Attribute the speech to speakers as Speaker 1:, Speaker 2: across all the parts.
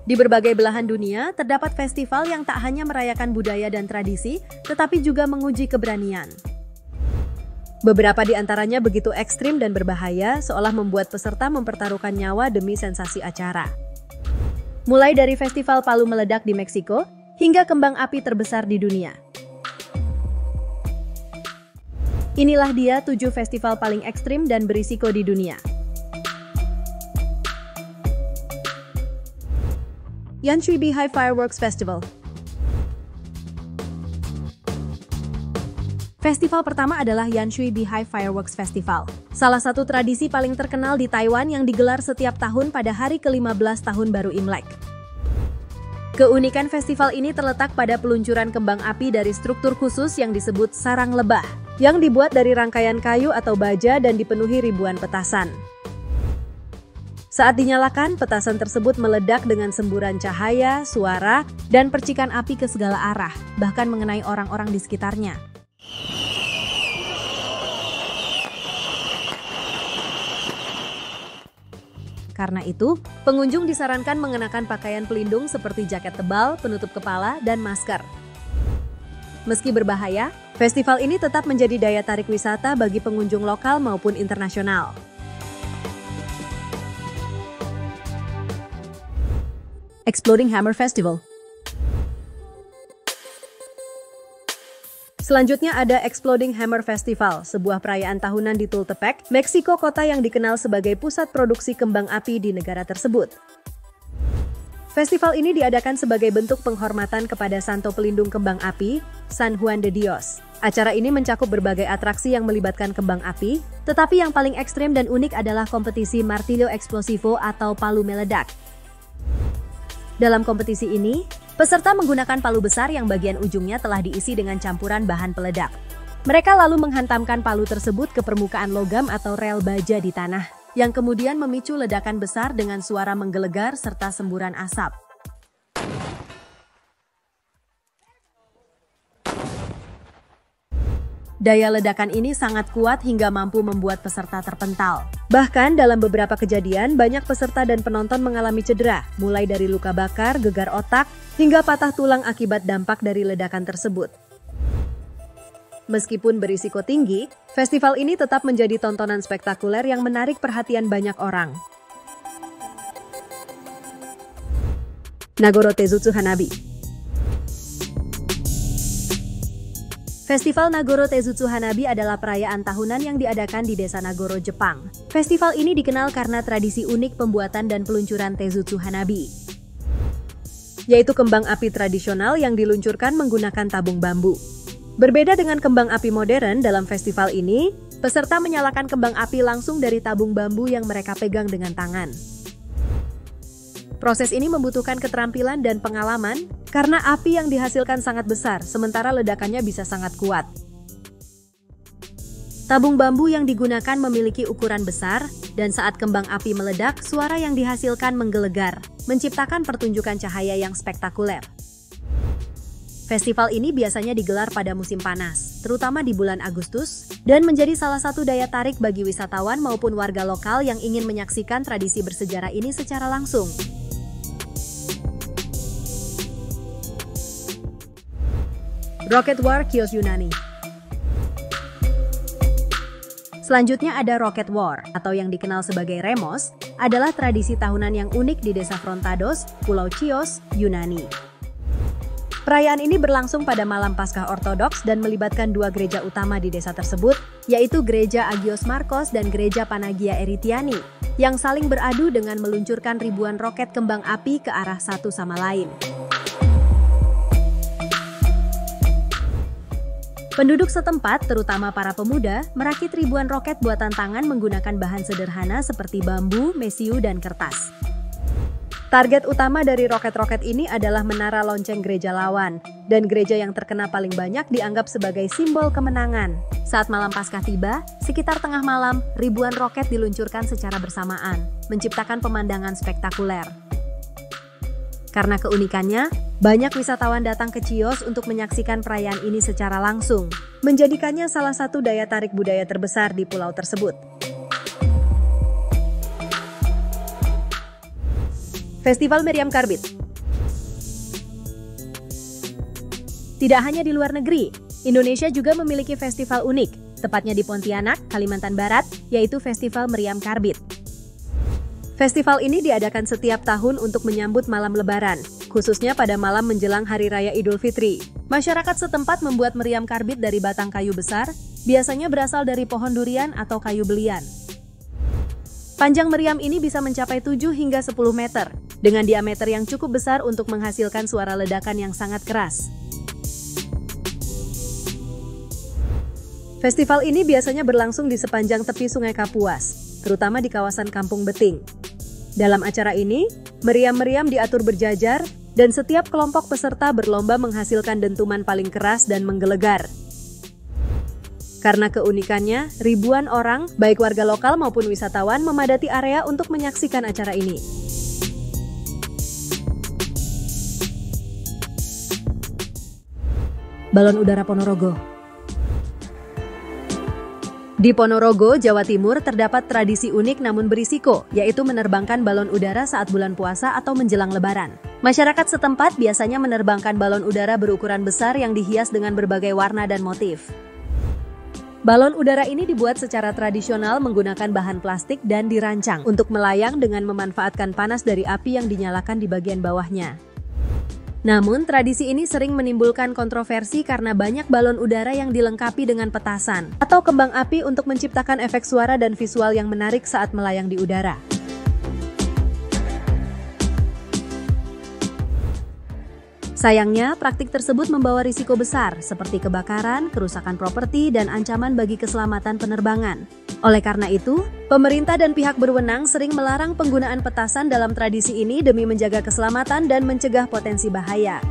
Speaker 1: Di berbagai belahan dunia, terdapat festival yang tak hanya merayakan budaya dan tradisi, tetapi juga menguji keberanian. Beberapa di antaranya begitu ekstrim dan berbahaya, seolah membuat peserta mempertaruhkan nyawa demi sensasi acara. Mulai dari festival palu meledak di Meksiko, hingga kembang api terbesar di dunia. Inilah dia 7 festival paling ekstrim dan berisiko di dunia. Yanshui Beehive Fireworks Festival. Festival pertama adalah Yanshui Beehive Fireworks Festival. Salah satu tradisi paling terkenal di Taiwan yang digelar setiap tahun pada hari ke-15 tahun baru Imlek. Keunikan festival ini terletak pada peluncuran kembang api dari struktur khusus yang disebut sarang lebah, yang dibuat dari rangkaian kayu atau baja dan dipenuhi ribuan petasan. Saat dinyalakan, petasan tersebut meledak dengan semburan cahaya, suara, dan percikan api ke segala arah, bahkan mengenai orang-orang di sekitarnya. Karena itu, pengunjung disarankan mengenakan pakaian pelindung seperti jaket tebal, penutup kepala, dan masker. Meski berbahaya, festival ini tetap menjadi daya tarik wisata bagi pengunjung lokal maupun internasional. Exploding Hammer Festival. Selanjutnya ada Exploding Hammer Festival, sebuah perayaan tahunan di Tultepec, Meksiko, kota yang dikenal sebagai pusat produksi kembang api di negara tersebut. Festival ini diadakan sebagai bentuk penghormatan kepada Santo Pelindung Kembang Api, San Juan de Dios. Acara ini mencakup berbagai atraksi yang melibatkan kembang api, tetapi yang paling ekstrem dan unik adalah kompetisi Martillo Explosivo atau palu meledak. Dalam kompetisi ini, peserta menggunakan palu besar yang bagian ujungnya telah diisi dengan campuran bahan peledak. Mereka lalu menghantamkan palu tersebut ke permukaan logam atau rel baja di tanah, yang kemudian memicu ledakan besar dengan suara menggelegar serta semburan asap. Daya ledakan ini sangat kuat hingga mampu membuat peserta terpental. Bahkan dalam beberapa kejadian, banyak peserta dan penonton mengalami cedera, mulai dari luka bakar, gegar otak, hingga patah tulang akibat dampak dari ledakan tersebut. Meskipun berisiko tinggi, festival ini tetap menjadi tontonan spektakuler yang menarik perhatian banyak orang. Nagoro Tezutsu Hanabi. Festival Nagoro Tezutsu Hanabi adalah perayaan tahunan yang diadakan di desa Nagoro, Jepang. Festival ini dikenal karena tradisi unik pembuatan dan peluncuran Tezutsu Hanabi, yaitu kembang api tradisional yang diluncurkan menggunakan tabung bambu. Berbeda dengan kembang api modern, dalam festival ini, peserta menyalakan kembang api langsung dari tabung bambu yang mereka pegang dengan tangan. Proses ini membutuhkan keterampilan dan pengalaman karena api yang dihasilkan sangat besar, sementara ledakannya bisa sangat kuat. Tabung bambu yang digunakan memiliki ukuran besar, dan saat kembang api meledak, suara yang dihasilkan menggelegar, menciptakan pertunjukan cahaya yang spektakuler. Festival ini biasanya digelar pada musim panas, terutama di bulan Agustus, dan menjadi salah satu daya tarik bagi wisatawan maupun warga lokal yang ingin menyaksikan tradisi bersejarah ini secara langsung. Rocket War Kios Yunani. Selanjutnya ada Rocket War, atau yang dikenal sebagai Remos, adalah tradisi tahunan yang unik di desa Frontados, Pulau Chios, Yunani. Perayaan ini berlangsung pada malam Paskah Ortodoks dan melibatkan dua gereja utama di desa tersebut, yaitu Gereja Agios Markos dan Gereja Panagia Eritiani, yang saling beradu dengan meluncurkan ribuan roket kembang api ke arah satu sama lain. Penduduk setempat, terutama para pemuda, merakit ribuan roket buatan tangan menggunakan bahan sederhana seperti bambu, mesiu, dan kertas. Target utama dari roket-roket ini adalah menara lonceng gereja lawan, dan gereja yang terkena paling banyak dianggap sebagai simbol kemenangan. Saat malam Paskah tiba, sekitar tengah malam, ribuan roket diluncurkan secara bersamaan, menciptakan pemandangan spektakuler. Karena keunikannya, banyak wisatawan datang ke Chios untuk menyaksikan perayaan ini secara langsung, menjadikannya salah satu daya tarik budaya terbesar di pulau tersebut. Festival Meriam Karbit. Tidak hanya di luar negeri, Indonesia juga memiliki festival unik, tepatnya di Pontianak, Kalimantan Barat, yaitu Festival Meriam Karbit. Festival ini diadakan setiap tahun untuk menyambut malam Lebaran, khususnya pada malam menjelang Hari Raya Idul Fitri. Masyarakat setempat membuat meriam karbit dari batang kayu besar, biasanya berasal dari pohon durian atau kayu belian. Panjang meriam ini bisa mencapai 7 hingga 10 meter, dengan diameter yang cukup besar untuk menghasilkan suara ledakan yang sangat keras. Festival ini biasanya berlangsung di sepanjang tepi Sungai Kapuas, terutama di kawasan Kampung Beting. Dalam acara ini, meriam-meriam diatur berjajar, dan setiap kelompok peserta berlomba menghasilkan dentuman paling keras dan menggelegar. Karena keunikannya, ribuan orang, baik warga lokal maupun wisatawan, memadati area untuk menyaksikan acara ini. Balon Udara Ponorogo. Di Ponorogo, Jawa Timur, terdapat tradisi unik namun berisiko, yaitu menerbangkan balon udara saat bulan puasa atau menjelang Lebaran. Masyarakat setempat biasanya menerbangkan balon udara berukuran besar yang dihias dengan berbagai warna dan motif. Balon udara ini dibuat secara tradisional menggunakan bahan plastik dan dirancang untuk melayang dengan memanfaatkan panas dari api yang dinyalakan di bagian bawahnya. Namun, tradisi ini sering menimbulkan kontroversi karena banyak balon udara yang dilengkapi dengan petasan atau kembang api untuk menciptakan efek suara dan visual yang menarik saat melayang di udara. Sayangnya, praktik tersebut membawa risiko besar seperti kebakaran, kerusakan properti, dan ancaman bagi keselamatan penerbangan. Oleh karena itu, pemerintah dan pihak berwenang sering melarang penggunaan petasan dalam tradisi ini demi menjaga keselamatan dan mencegah potensi bahaya.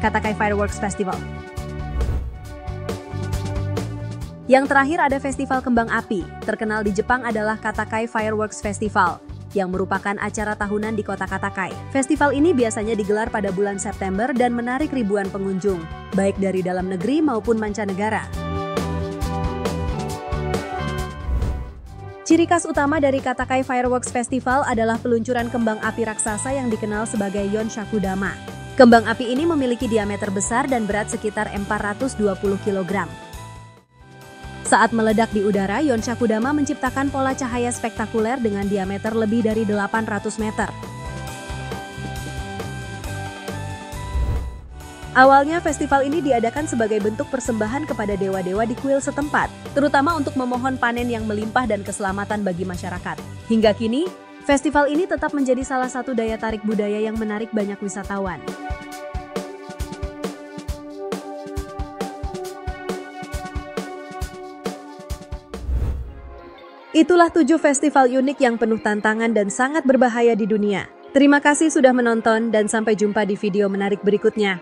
Speaker 1: Katakai Fireworks Festival. Yang terakhir ada Festival Kembang Api. Terkenal di Jepang adalah Katakai Fireworks Festival, yang merupakan acara tahunan di kota Katakai. Festival ini biasanya digelar pada bulan September dan menarik ribuan pengunjung, baik dari dalam negeri maupun mancanegara. Ciri khas utama dari Katakai Fireworks Festival adalah peluncuran kembang api raksasa yang dikenal sebagai Yonshakudama. Kembang api ini memiliki diameter besar dan berat sekitar 420 kg. Saat meledak di udara, Yonshakudama menciptakan pola cahaya spektakuler dengan diameter lebih dari 800 meter. Awalnya, festival ini diadakan sebagai bentuk persembahan kepada dewa-dewa di kuil setempat, terutama untuk memohon panen yang melimpah dan keselamatan bagi masyarakat. Hingga kini, festival ini tetap menjadi salah satu daya tarik budaya yang menarik banyak wisatawan. Itulah 7 festival unik yang penuh tantangan dan sangat berbahaya di dunia. Terima kasih sudah menonton dan sampai jumpa di video menarik berikutnya.